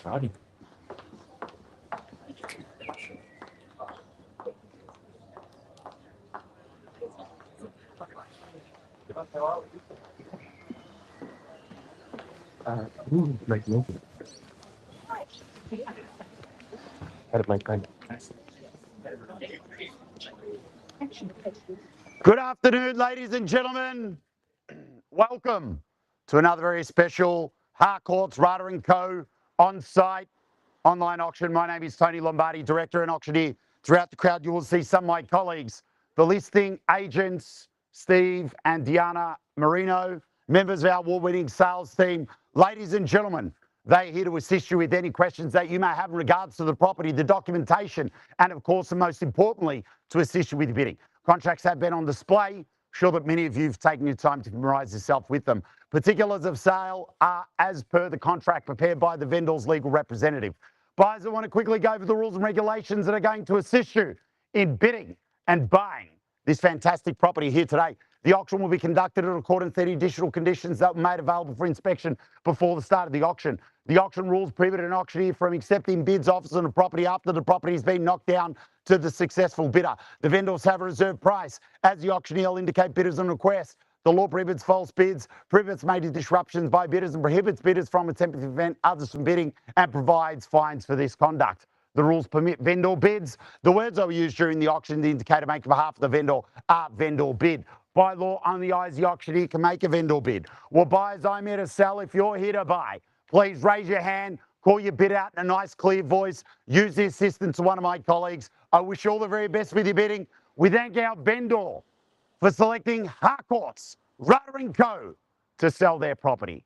Lombardi. Like no. Good afternoon, ladies and gentlemen. Welcome to another very special Harcourts Rata & Co. on-site online auction. My name is Tony Lombardi, Director and Auctioneer. Throughout the crowd, you will see some of my colleagues, the listing agents, Steve and Diana Marino, members of our award-winning sales team. Ladies and gentlemen, they are here to assist you with any questions that you may have in regards to the property, the documentation, and of course, and most importantly, to assist you with bidding. Contracts have been on display. Sure that many of you have taken your time to familiarise yourself with them. Particulars of sale are as per the contract prepared by the vendor's legal representative. Buyers, I want to quickly go over the rules and regulations that are going to assist you in bidding and buying this fantastic property here today. The auction will be conducted in accordance to any additional conditions that were made available for inspection before the start of the auction. The auction rules prohibit an auctioneer from accepting bids, offers on a property after the property has been knocked down to the successful bidder. The vendors have a reserve price. As the auctioneer will indicate bidders on request. The law prohibits false bids, prohibits major disruptions by bidders, and prohibits bidders from attempting to prevent others from bidding, and provides fines for this conduct. The rules permit vendor bids. The words I will use during the auction to indicate to make on behalf of the vendor are vendor bid. By law, only I as the auctioneer can make a vendor bid. Well, buyers, I'm here to sell. If you're here to buy, please raise your hand, call your bid out in a nice, clear voice. Use the assistance of one of my colleagues. I wish you all the very best with your bidding. We thank our vendor for selecting Harcourts Rata & Co. to sell their property.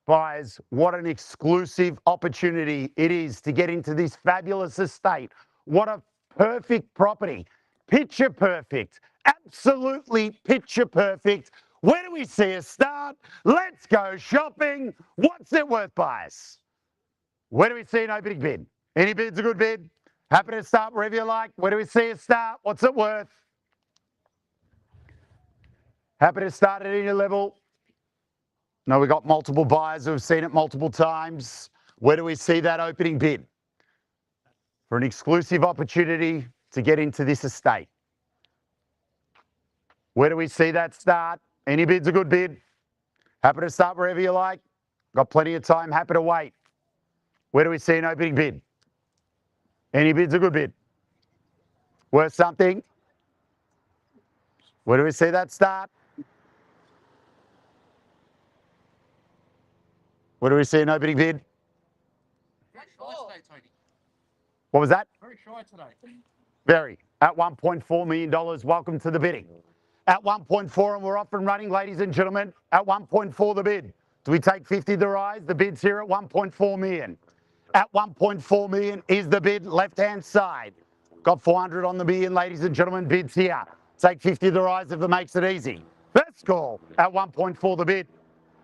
Buyers, what an exclusive opportunity it is to get into this fabulous estate. What a perfect property. Picture perfect. Absolutely picture perfect. Where do we see a start? Let's go shopping. What's it worth, buyers? Where do we see an opening bid? Any bid's a good bid. Happy to start wherever you like. Where do we see a start? What's it worth? Happy to start at any level. No, we've got multiple buyers who have seen it multiple times. Where do we see that opening bid? For an exclusive opportunity to get into this estate. Where do we see that start? Any bid's a good bid. Happy to start wherever you like. Got plenty of time. Happy to wait. Where do we see an opening bid? Any bid's a good bid. Worth something? Where do we see that start? Where do we see an opening bid? Very shy today, Tony. What was that? Very shy today. Very. At $1.4 million, welcome to the bidding. At 1.4, and we're off and running, ladies and gentlemen. At 1.4 the bid. Do we take 50 to rise? The bid's here at 1.4 million. At 1.4 million is the bid, left-hand side. Got 400 on the million, ladies and gentlemen. Bids here. Take 50 to rise if it makes it easy. First call at 1.4 the bid.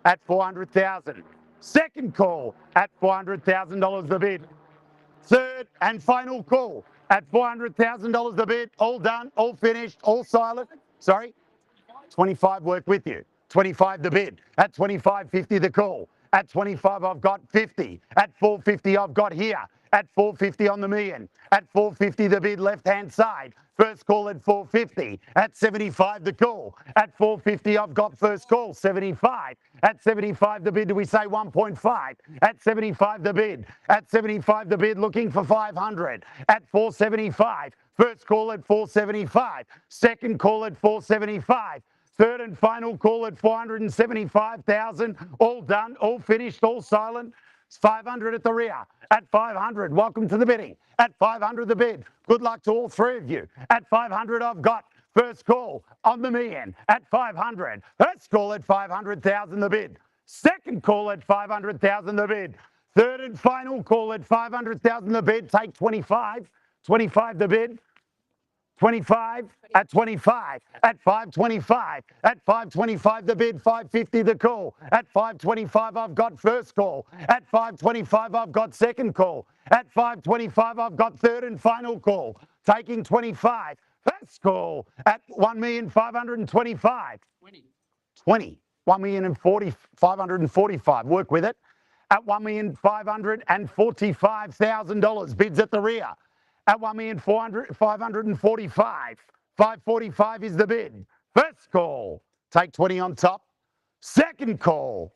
At 400,000. Second call at $400,000 the bid. Third and final call at $400,000 the bid. All done, all finished, all silent. Sorry? 25 work with you. 25 the bid. At 25, 50 the call. At 25, I've got 50. At 450, I've got here. At 450 on the million. At 450 the bid, left-hand side. First call at 450. At 75 the call. At 450 I've got first call. 75. At 75 the bid, do we say 1.5? At 75 the bid. At 75 the bid, looking for 500. At 475. First call at 475. Second call at 475. Third and final call at 475,000. All done, all finished, all silent. It's 500 at the rear. At 500, welcome to the bidding. At 500 the bid. Good luck to all three of you. At 500 I've got first call on the million. At 500. First call at 500,000 the bid. Second call at 500,000 the bid. Third and final call at 500,000 the bid. Take 25. 25 the bid. 25 at 25 at 525 at 525 the bid. 550 the call. At 525 I've got first call. At 525 I've got second call. At 525 I've got third and final call. Taking 25. First call at 1,525,000. 20. 1,545,000. Work with it. at $1,545,000. Bids at the rear at $1,545,000. 545 is the bid. First call, take 20 on top. Second call,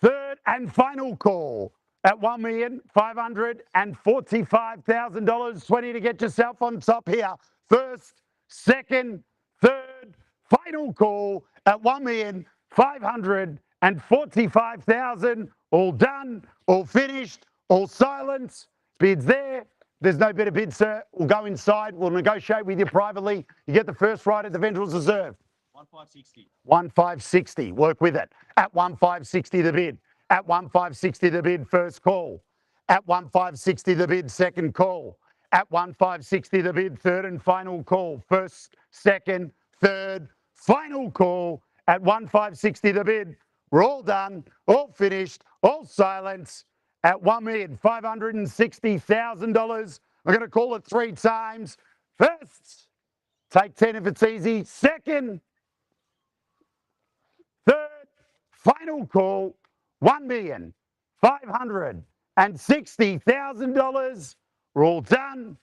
third and final call at $1,545,000. 20 to get yourself on top here. First, second, third, final call at $1,545,000. All done, all finished, all silence. Bids there. There's no better bid, sir. We'll go inside. We'll negotiate with you privately. You get the first right at the Ventrals Reserve. 1560. 1560. Work with it. At 1560 the bid. At 1560 the bid. First call. At 1560 the bid. Second call. At 1560 the bid. Third and final call. First, second, third, final call. At 1560 the bid. We're all done, all finished, all silence. At $1,560,000. I'm going to call it 3 times. First, take 10 if it's easy. Second, third, final call, $1,560,000. We're all done.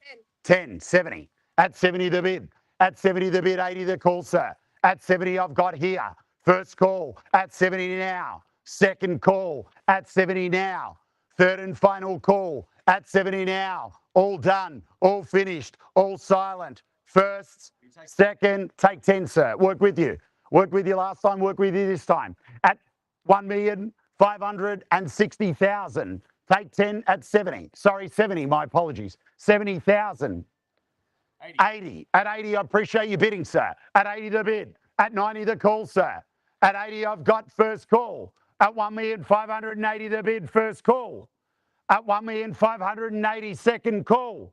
10, 70. At 70 the bid. At 70 the bid, 80 the call, sir. At 70 I've got here. First call at 70 now. Second call at 70 now. Third and final call at 70 now. All done, all finished, all silent. First, second, take 10, sir. Work with you. Worked with you last time, work with you this time. At $1,560,000. Take 10 at 70. Sorry, 70, my apologies. 70,000. 80. At 80, I appreciate you bidding, sir. At 80 the bid. At 90 the call, sir. At 80, I've got first call. At $1,580 the bid, first call. At $1,580 second call.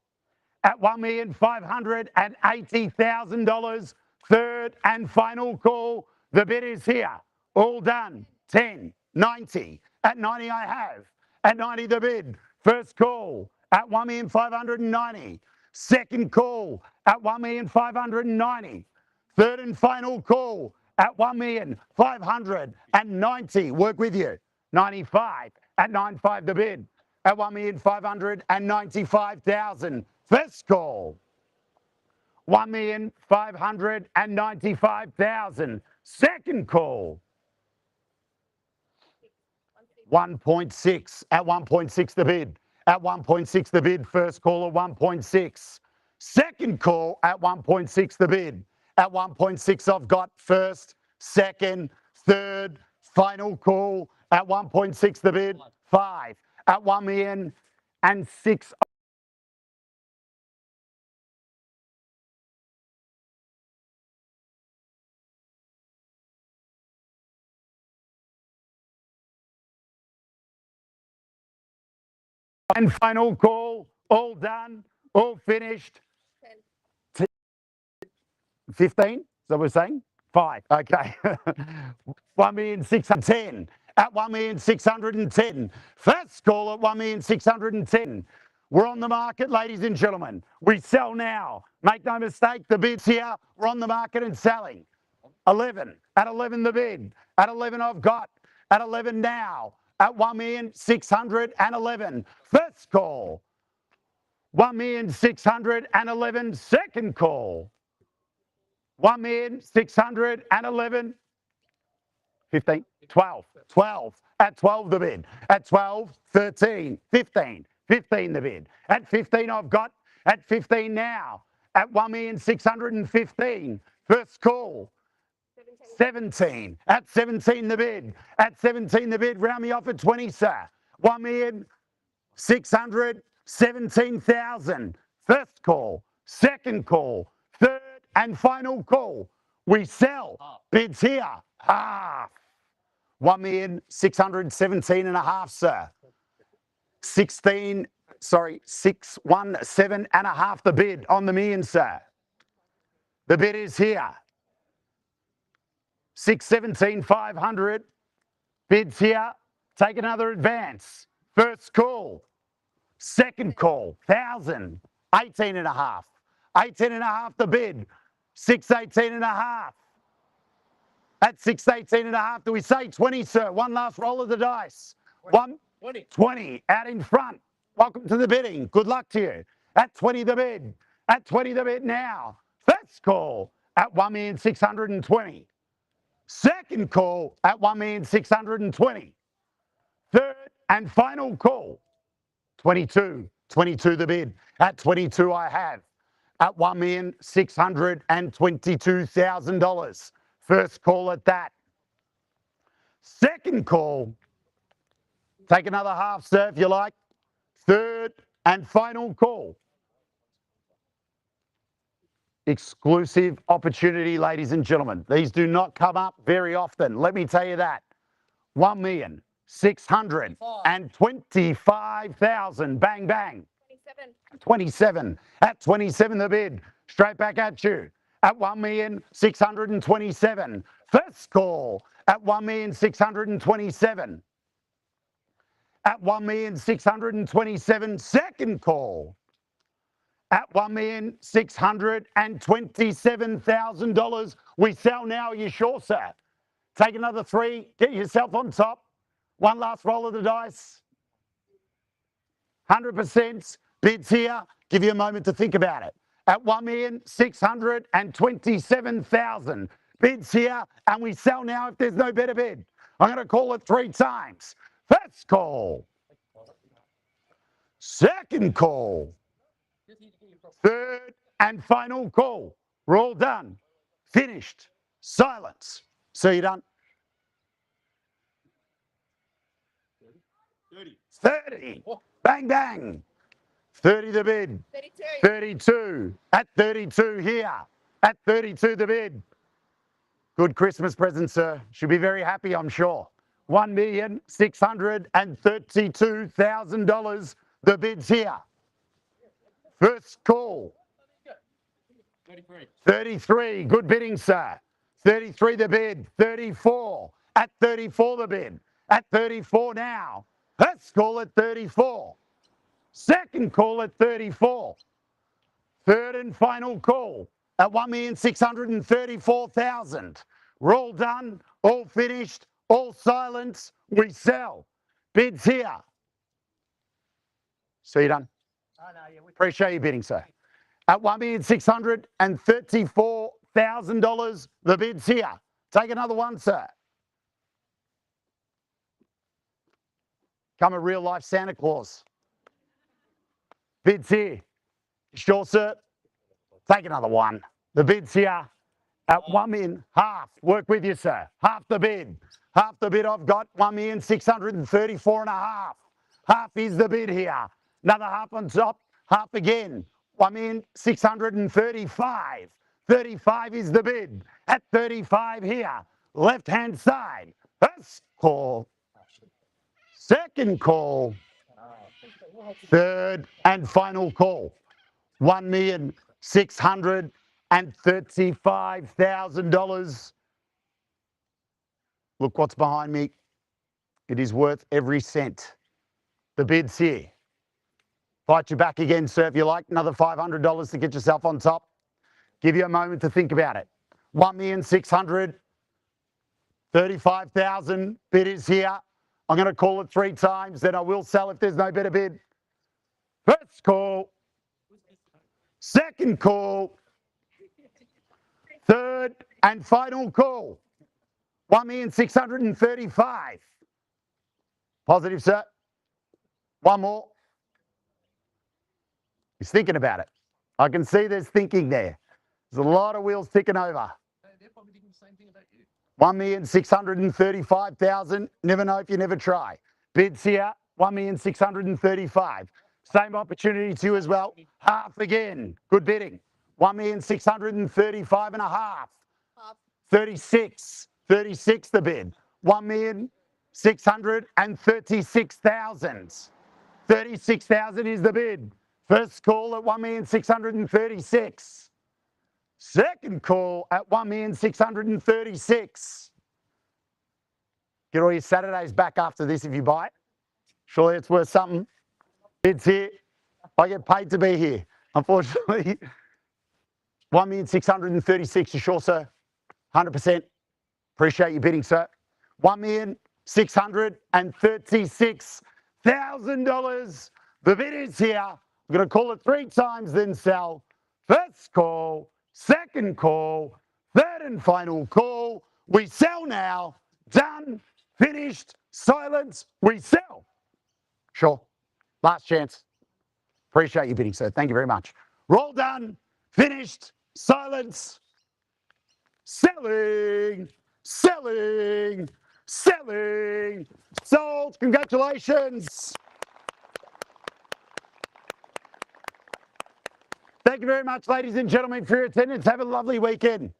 At $1,580,000 third and final call. The bid is here. All done. 10, 90. At 90 I have. At 90 the bid. First call at $1,590. Second call at $1,590. Third and final call at $1,590. Work with you. 95 at 95 the bid. At $1,595,000. First call. $1,595,000. Second call. 1.6 at 1.6 the bid. At 1.6 the bid. First call at 1.6. Second call at 1.6 the bid. At 1.6 I've got first, second, third, final call at 1.6 the bid. 5 at $1,006,000. And final call, all done, all finished. 15, is that what we're saying? 5, okay. 1,610 at 1,610. First call at 1,610. We're on the market, ladies and gentlemen. We sell now. Make no mistake, the bid's here. We're on the market and selling. 11, at 11 the bid. At 11 I've got. At 11 now. At 1,611. First call. 1,611. Second call. 1,611. 15, 12, 12. At 12 the bid. At 12, 13, 15, 15 the bid. At 15 I've got. At 15 now. At 1,615. First call. 17. At 17 the bid. At 17 the bid. Round me off at 20, sir. 1,617,000. First call. Second call. Third and final call. We sell. Bids here. Half. 1,617,500, sir. 617.5 the bid on the million, sir. The bid is here. 617,500. Bids here. Take another advance. First call. Second call. 1,000. 18.5. 18.5 the bid. 618.5. At 618.5, do we say 20, sir? One last roll of the dice. 120 out in front. Welcome to the bidding. Good luck to you. At 20 the bid. At 20 the bid now. First call at 1,620,000. Second call at 1,620,000. Third and final call. 22 the bid. At 22 I have. At $1,622,000. First call at that. Second call. Take another half, sir, if you like. Third and final call. Exclusive opportunity, ladies and gentlemen. These do not come up very often. Let me tell you that. 1,625,000. Bang, bang. 27. At 27 the bid. Straight back at you. At 1,627,000. First call at 1,627,000. At 1,627,000. Second call at $1,627,000. We sell now. Are you sure, sir? Take another three. Get yourself on top. One last roll of the dice. 100%. Bids here. Give you a moment to think about it. At 1,627,000. Bids here. And we sell now if there's no better bid. I'm going to call it 3 times. First call. Second call. Third and final call. We're all done. Finished. Silence. So you're done. 30. Bang, bang. 30 the bid. 32. At 32 here. At 32 the bid. Good Christmas present, sir. Should be very happy, I'm sure. $1,632,000. The bid's here. First call. 33. Good bidding, sir. 33 the bid. 34. At 34 the bid. At 34 now. First call at 34. Second call at 34. Third and final call at 1,634,000. We're all done, all finished, all silence. We sell. Bids here. So you're done. Appreciate you bidding, sir. At $1,634,000, the bid's here. Take another one, sir. Come a real life Santa Claus. Bid's here. Sure, sir? Take another one. The bid's here at 1 million. Half. Work with you, sir. Half the bid. Half the bid I've got, 1,634,500. Half is the bid here. Another half on top. Half again. 1,635,000. 35 is the bid. At 35 here. Left-hand side. First call. Second call. Third and final call. $1,635,000. Look what's behind me. It is worth every cent. The bid's here. Fight you back again, sir, if you like. Another $500 to get yourself on top. Give you a moment to think about it. 1,635,000. Bid is here. I'm going to call it 3 times, then I will sell if there's no better bid. First call. Second call. Third and final call. 1,635,000. Positive, sir. One more. He's thinking about it. I can see there's thinking there. There's a lot of wheels ticking over. They're probably thinking the same thing about you. 1,635,000. Never know if you never try. Bids here, 1,635,000. Same opportunity to you as well. Half again. Good bidding. 1,635,500. 36. 36 the bid. 1,636,000. 36,000 is the bid. First call at 1,636,000. Second call at 1,636,000. Get all your Saturdays back after this if you buy it. Surely it's worth something. It's here. I get paid to be here. Unfortunately, 1,636,000. You sure, sir? 100%. Appreciate you bidding, sir. 1,635,000. $636,000. The bid is here. I'm going to call it 3 times, then sell. First call, second call, third and final call. We sell now. Done, finished, silence, we sell. Sure. Last chance. Appreciate you bidding, sir. Thank you very much. Roll done, finished, silence, selling, selling, selling, sold. Congratulations. Thank you very much, ladies and gentlemen, for your attendance. Have a lovely weekend.